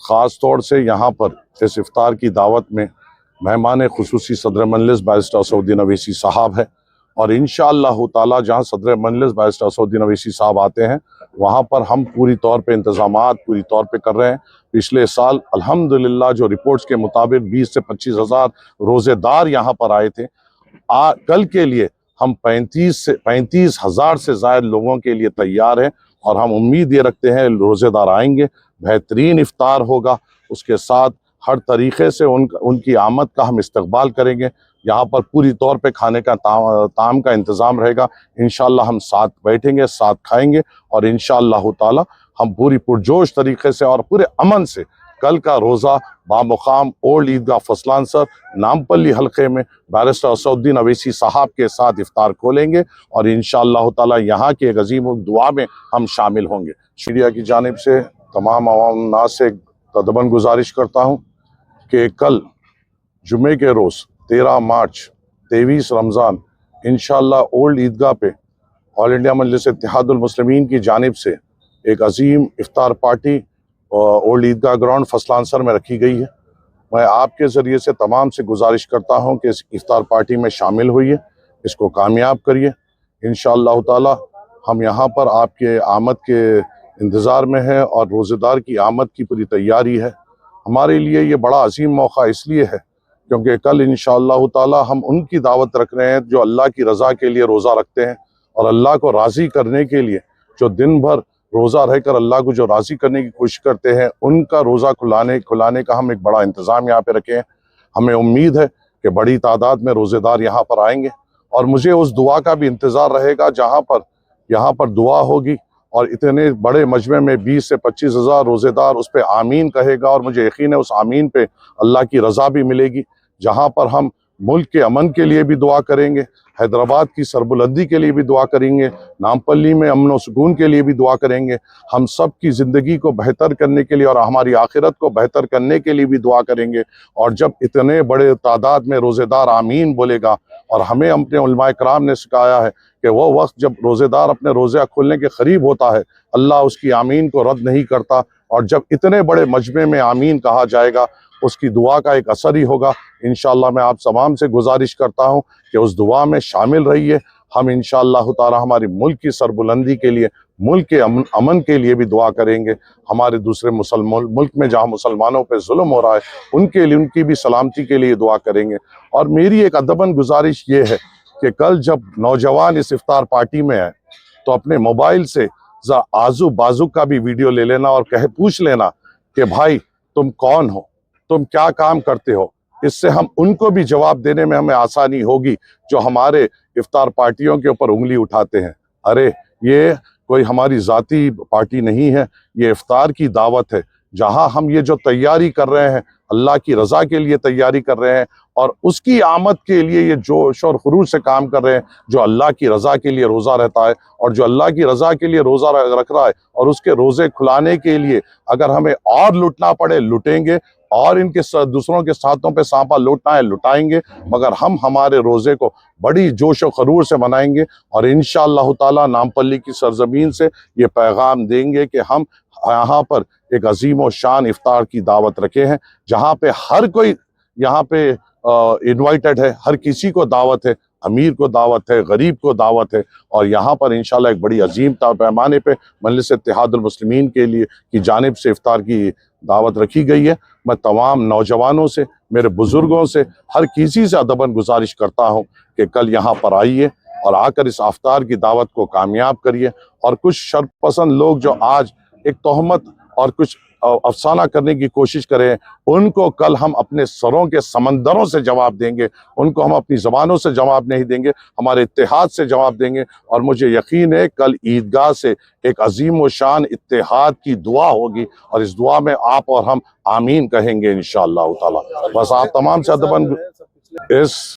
ख़ास तौर से यहाँ पर इस इफ्तार की दावत में मेहमान खुसूसी सदर मजलिस बैरिस्टर असदुद्दीन अवैसी साहब है, और इंशाअल्लाह ताला जहाँ सदर मजलिस बैरिस्टर असदुद्दीन अवैसी साहब आते हैं वहाँ पर हम पूरी तौर पे इंतज़ामात पूरी तौर पे कर रहे हैं। पिछले साल अल्हम्दुलिल्लाह जो रिपोर्ट्स के मुताबिक 20 से 25 हज़ार रोज़ेदार यहाँ पर आए थे। कल के लिए हम 35 हज़ार से ज़ायद लोगों के लिए तैयार हैं, और हम उम्मीद ये रखते हैं रोज़ेदार आएंगे, बेहतरीन इफ्तार होगा, उसके साथ हर तरीक़े से उनकी आमद का हम इस्तकबाल करेंगे। यहाँ पर पूरी तौर पे खाने का ताम का इंतज़ाम रहेगा। इंशाअल्लाह हम साथ बैठेंगे, साथ खाएंगे, और इंशाअल्लाह ताला हम पूरी पुरजोश तरीक़े से और पूरे अमन से कल का रोज़ा बामुकाम ओल्ड ईदगाह फसलांसर नामपल्ली हल्के में बैरिस्टर असदुद्दीन अवैसी साहब के साथ इफ्तार खोलेंगे, और इंशाअल्लाह ताला यहाँ के एक अजीम दुआ में हम शामिल होंगे। मीडिया की जानिब से तमाम अवाम नास से तदबन गुजारिश करता हूँ कि कल जुमे के रोज़ 13 मार्च 23 रमज़ान इंशाअल्लाह ओल्ड ईदगाह पे ऑल इंडिया मजलिस इत्तेहादुल मुस्लिमीन की जानिब से एक अजीम इफ्तार पार्टी ओल्ड ईदगाह ग्राउंड फसलांसर में रखी गई है। मैं आपके ज़रिए से तमाम से गुजारिश करता हूं कि इस इफ्तार पार्टी में शामिल होइए, इसको कामयाब करिए। इंशाअल्लाह ताला हम यहाँ पर आपके आमद के इंतज़ार में हैं, और रोज़ेदार की आमद की पूरी तैयारी है। हमारे लिए ये बड़ा अजीम मौका इसलिए है क्योंकि कल इंशाअल्लाह ताला हम उनकी दावत रख रहे हैं जो अल्लाह की रज़ा के लिए रोज़ा रखते हैं, और अल्लाह को राज़ी करने के लिए जो दिन भर रोज़ा रहकर अल्लाह को जो राज़ी करने की कोशिश करते हैं, उनका रोज़ा खुलाने का हम एक बड़ा इंतज़ाम यहाँ पे रखे हैं। हमें उम्मीद है कि बड़ी तादाद में रोज़ेदार यहाँ पर आएंगे, और मुझे उस दुआ का भी इंतज़ार रहेगा जहाँ पर यहाँ पर दुआ होगी, और इतने बड़े मजमे में 20 से 25 हज़ार रोज़ेदार उस पर आमीन कहेगा, और मुझे यकीन है उस आमीन पे अल्लाह की रज़ा भी मिलेगी। जहाँ पर हम मुल्क के अमन के लिए भी दुआ करेंगे, हैदराबाद की सरबुलंदी के लिए भी दुआ करेंगे, नामपल्ली में अमन और सुकून के लिए भी दुआ करेंगे, हम सब की ज़िंदगी को बेहतर करने के लिए और हमारी आखिरत को बेहतर करने के लिए भी दुआ करेंगे। और जब इतने बड़े तादाद में रोज़ेदार आमीन बोलेगा, और हमें अपने उलमाए कराम ने सिखाया है कि वो वक्त जब रोज़ेदार अपने रोज़ा खोलने के करीब होता है, अल्लाह उसकी आमीन को रद्द नहीं करता, और जब इतने बड़े मजमे में आमीन कहा जाएगा उसकी दुआ का एक असर ही होगा। इंशाअल्लाह मैं आप तमाम से गुजारिश करता हूँ कि उस दुआ में शामिल रहिए। हम इंशाअल्लाह ताला हमारी मुल्क की सरबुलंदी के लिए, मुल्क के अमन के लिए भी दुआ करेंगे। हमारे दूसरे मुल्क में जहाँ मुसलमानों पे जुल्म हो रहा है उनके लिए, उनकी भी सलामती के लिए दुआ करेंगे। और मेरी एक अदबन गुजारिश ये है कि कल जब नौजवान इस इफ्तार पार्टी में आए तो अपने मोबाइल से आजू बाजू का भी वीडियो ले लेना, और पूछ लेना कि भाई तुम कौन हो, तुम क्या काम करते हो। इससे हम उनको भी जवाब देने में हमें आसानी होगी जो हमारे इफ्तार पार्टियों के ऊपर उंगली उठाते हैं। अरे ये कोई हमारी ज़ाती पार्टी नहीं है, ये इफ्तार की दावत है जहां हम ये जो तैयारी कर रहे हैं अल्लाह की रज़ा के लिए तैयारी कर रहे हैं, और उसकी आमद के लिए ये जोश और खरूज से काम कर रहे हैं। जो अल्लाह की रज़ा के लिए रोज़ा रहता है, और जो अल्लाह की रज़ा के लिए रोज़ा रख रहा है, और उसके रोज़े खुलाने के लिए अगर हमें और लुटना पड़े लुटेंगे, और इनके दूसरों के साथों पे सांपा लुटना है लुटाएंगे, मगर हम हमारे रोज़े को बड़ी जोश और खरूर से मनाएंगे। और इंशाअल्लाह ताला नामपल्ली की सरजमीन से ये पैगाम देंगे कि हम यहाँ पर एक अजीम और शान इफ्तार की दावत रखे हैं, जहाँ पे हर कोई यहाँ पे इनवाइटेड है, हर किसी को दावत है, अमीर को दावत है, गरीब को दावत है। और यहाँ पर इंशाल्लाह एक बड़ी अजीम पैमाने पे मजलिस इत्तेहादुल मुस्लिमीन के लिए की जानिब से इफ्तार की दावत रखी गई है। मैं तमाम नौजवानों से, मेरे बुजुर्गों से, हर किसी से अदबन गुजारिश करता हूँ कि कल यहाँ पर आइए और आकर इस इफ्तार की दावत को कामयाब करिए। और कुछ शरपसंद लोग जो आज एक तोहमत और कुछ अफसाना करने की कोशिश करें, उनको कल हम अपने सरों के समंदरों से जवाब देंगे, उनको हम अपनी ज़बानों से जवाब नहीं देंगे, हमारे इत्तेहाद से जवाब देंगे। और मुझे यकीन है कल ईदगाह से एक अजीम व शान इत्तेहाद की दुआ होगी, और इस दुआ में आप और हम आमीन कहेंगे इंशाअल्लाह ताला। बस आप तमाम से अदबन इस